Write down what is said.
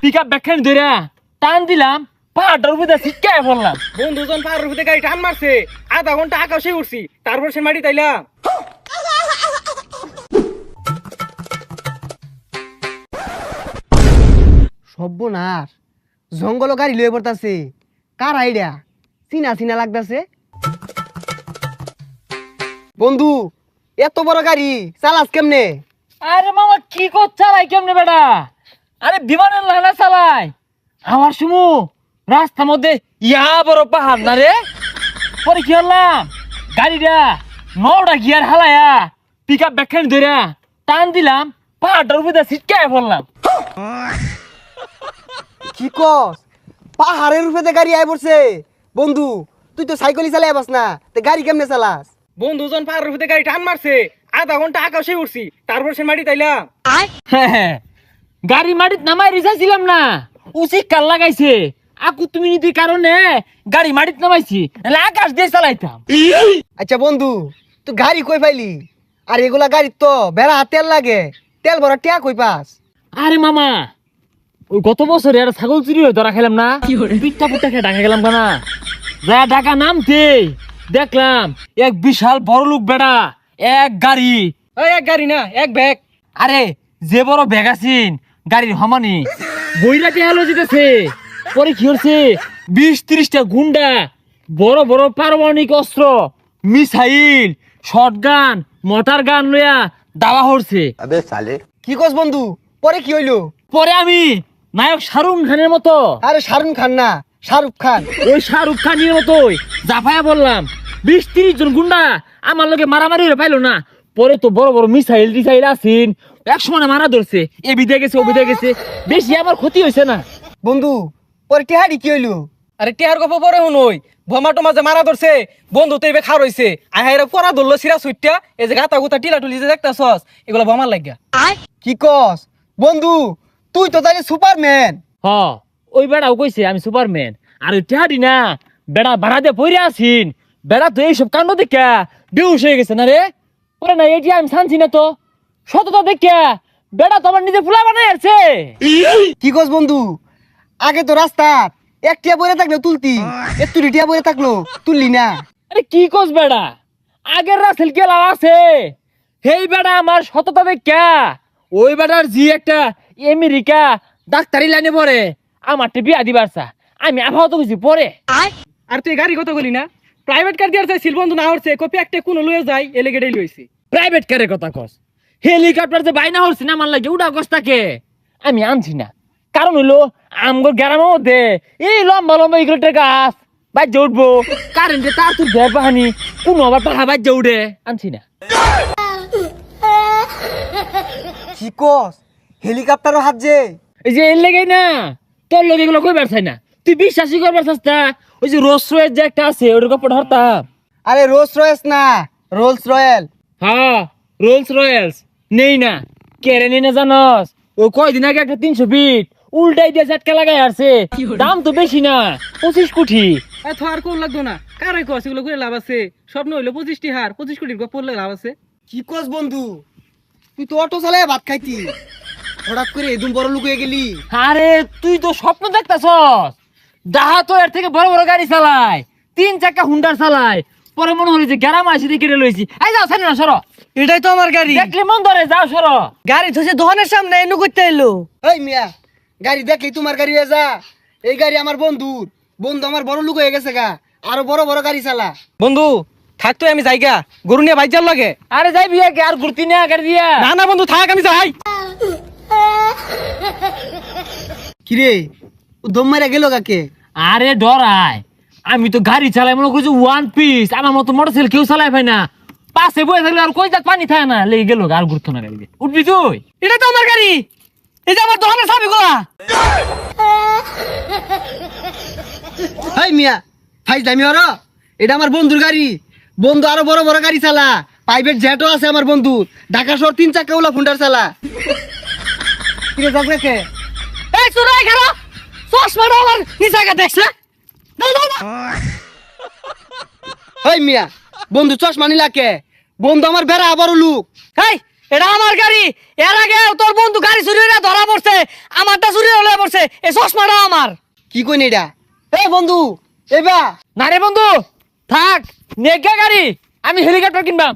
Pickup ব্যাখ্যান ধরে টান দিলাম, পাহাড়টার উপরে ছিটকায় পড়লাম। বন্ধুজন পাহাড়ের উপরে গাড়ি টান মারছে, আধা ঘন্টা আকাশে উঠছি, তারপর সে মাটি তাইলাম। সর্বনাশ, জঙ্গল গাড়ি লয়ে পড়তাছে। কার আইডিয়া? চিনা চিনা লাগতাছে। বন্ধু, এত বড় গাড়ি চালাস কেমনে? আরে মামা কি কর চালাই কেমনে বেটা? আরে বিমানের লানা চালাই। আমার সুমু রাস্তার মধ্যে ইয়া বড় পাহাড় না রে। পরে কি হলাম, গাড়িটা 9টা গিয়ার হালায়া পিকআপ ব্যাখ্যান ধরে টান দিলাম, পাহাড়টার উপরে ছিটকায় পড়লাম। কি কস? পাহাড়ের উপরে গাড়ি আই পড়ছে। বন্ধু, তুই তো সাইকেলই চালাই পাস না, তে গাড়ি কেমনে চালাস? বন্ধুজন পাহাড়ের উপরে গাড়ি টান মারছে, আধা ঘন্টা আকাশে উঠছি, তারপর সে মাটি তাইলাম। গাড়ি মাটিত নামাই রিসাইছিলাম না, উচিত কাল লাগাইছে। আকু তুমি নীতির কারণে গাড়ি মাটিত নামাইছি, নাহলে আকাশ দিয়ে চালাইতাম। আচ্ছা বন্ধু, তুই গাড়ি কই পাইলি? আর এগুলা গাড়ি তো বেড়া তেল লাগে, তেল ভরা টিয়া কই পাস? আরে মামা, ওই গত বছরে একটা ছাগল চুরি হয়ে ধরা খেলাম না, পিঠা পুঠা খেয়ে ঢাকা গেলাম কানা। যা ঢাকা নামতে দেখলাম এক বিশাল বড় লোক বেড়া এক গাড়ি। ওই এক গাড়ি না, এক ব্যাগ। আরে যে বড় ব্যাগ আছিন গাড়ির হমানি বইরাতে হেলো যেতেছে। পরে কি হচ্ছে, 20-30টা গুন্ডা বড় বড় পারমাণবিক অস্ত্র, মিসাইল, শটগান, মোটর গান লইয়া দাওয়া হচ্ছে। কি কস বন্ধু? পরে কি হইলো? পরে আমি নায়ক শাহরুখ খানের মতো, আরে শাহরুখ খান না, শাহরুখ খান। ওই শাহরুখ খানের মতোই জাফায়া বললাম। 20-30 জন গুন্ডা আমার লোকে মারামারি হয়ে পাইলো না। পরে তো বড় বড় মিসাইল টিসাইল আসিন, এক সময় মারা ধরছে, এ বিদে গেছে ও বিদে গেছে, বেশি আমার ক্ষতি হয়েছে না। বন্ধু, পরে টিহাড়ি কি হইলো? আরে টিহার গপ পরে শুনই, ভমাটো মাঝে মারা ধরছে, বন্ধু তো এবার খার হইছে, আহাইরা পরা ধরলো সিরা সুইটটা, এই যে গাতা গুতা টিলা টুলি যে দেখতাছস, এগুলো ভমার লাগিয়া। কি কস বন্ধু? তুই তো তাহলে সুপারম্যান। হ, ওই বেড়াও কইছে আমি সুপারম্যান। আর ওই টেহাডি না বেড়া ভাড়া দিয়ে পইরে আসিন, বেড়া তো এইসব কাণ্ড দেখা বেহুশ হয়ে গেছে না রে। ওরে না এটি আমি শানছি না তো, সততা দেখা বেড়া তো আমার নিজে ফুলা বানাই আছে। কি কস বন্ধু? আগে তো রাস্তা একটিয়া বইরে থাকলো তুলতি, একটু টিয়া বইরে থাকলো তুললি না। আরে কি কস বেড়া, আগের রাসেল কেলা আছে, হেই বেড়া আমার সততা দেখা ওই বেড়ার জি একটা আমেরিকা ডাক্তারি লাইনে পড়ে আমার বিয়া দিবার চা, আমি আবহাওয়া তো কিছু পরে। আর তুই গাড়ি কত গলি না, প্রাইভেট কার দিয়ে চাইছিল, বন্ধু না হচ্ছে, কপি একটা কোন লয়ে যায়, এলে গেড়েই লইছি। প্রাইভেট কারের কথা কস, হেলিকপ্টার যে বাইনা হচ্ছে না আমার লাগে উড়া কস্তাকে আমি আনছি না। কারণ হইলো আমগর গ্রামের মধ্যে এই লম্বা লম্বা ইগলেটের গাছ বাজ্যে উঠবো, কারেন্টে তার তুর ঘের পাহানি কোনো আবার পাহা বাজ্যে উঠে, আনছি না। কি কস? হেলিকপ্টারও হাত যে? এই যে এর লেগেই না তোর লোক এগুলো কইবার চাই না, তুই বিশ্বাসই করবার চাস না। ওই যে রোলস রয়েস যে একটা আছে ওটার কাপড় হরতাম। আরে রোলস রয়েস না, রোলস রয়েল। হ্যাঁ রোলস রয়েলস নেই না, কেড়ে নেই না জানস? ও কয়দিন আগে একটা 300 ফিট উল্টাই দিয়ে ঝাটকা লাগাই আসছে, দাম তো বেশি না, 25 কোটি। এত আর কোন লাগতো না, কারাই কস এগুলো করে লাভ আছে, স্বপ্ন হইলো 25টি হার, 25 কোটির গপ পড়লে লাভ আছে। কি কস বন্ধু? তুই তো অটো চালায় ভাত খাইতি, হঠাৎ করে এদম বড় লোক হয়ে গেলি। আরে তুই তো স্বপ্ন দেখতাছস, ডাহা তো এর থেকে বড় বড় গাড়ি চালায়, 3 চাকা হুন্ডার চালায়। পরে মনে হলো যে গ্যারাম আসি দিয়ে কেটে লইছি, আই যাও সানি না সরো, এটাই তো আমার গাড়ি। দেখলে মন ধরে যাও সরো। গাড়ি ধসে দোকানের সামনে এনু করতে এলো। এই মিয়া, গাড়ি দেখলি তোমার গাড়ি হয়ে যা। এই গাড়ি আমার বন্ধুর, বন্ধু আমার বড় লোক হয়ে গেছে গা, আরো বড় বড় গাড়ি চালা। বন্ধু থাকতো আমি যাইগা, গরু নিয়ে বাইজার লাগে। আরে যাই বিয়া কে আর ঘুরতি না গাড়ি দিয়া। না না বন্ধু থাক, আমি যাই। কিরে, ও দম মারা গেল কাকে? আরে ডরাই, আমি তো গাড়ি চালাই মনে করছি ওয়ান পিস, আমার মতো মোটরসাইকেল কেউ চালাই পাই না। পাশে বয়ে থাকলে আর কই যাক পানি থাকে না, লেগে গেল আর ঘুরতো না গাড়ি। উঠবি তুই? এটা তো আমার গাড়ি, এই যে আমার দোকানের চাবিগুলা। হাই মিয়া, ফাইজ দামি হর, এটা আমার বন্ধুর গাড়ি। বন্ধু আরো বড় বড় গাড়ি চালা, প্রাইভেট জেটও আছে আমার বন্ধু। ঢাকা শহর 3 চাকা ওলা ফুন্ডার চালা। কিরে যাক রেখে? এই চুরাই খারা চশমাটা আমার নিচাকে দেখছে। হাই মিয়া, বন্ধু চশমা নিলা কে? বন্ধু আমার বেড়া বড় লোক। এই এটা আমার গাড়ি। এর আগে তোর বন্ধু গাড়ি চুরি হয়ে ধরা পড়ছে, আমারটা চুরি হলে পড়ছে। এই চশমাটা আমার। কি কইন এটা? এই বন্ধু এবা না রে বন্ধু, থাক, নেগা গাড়ি, আমি হেলিকপ্টার কিনবাম।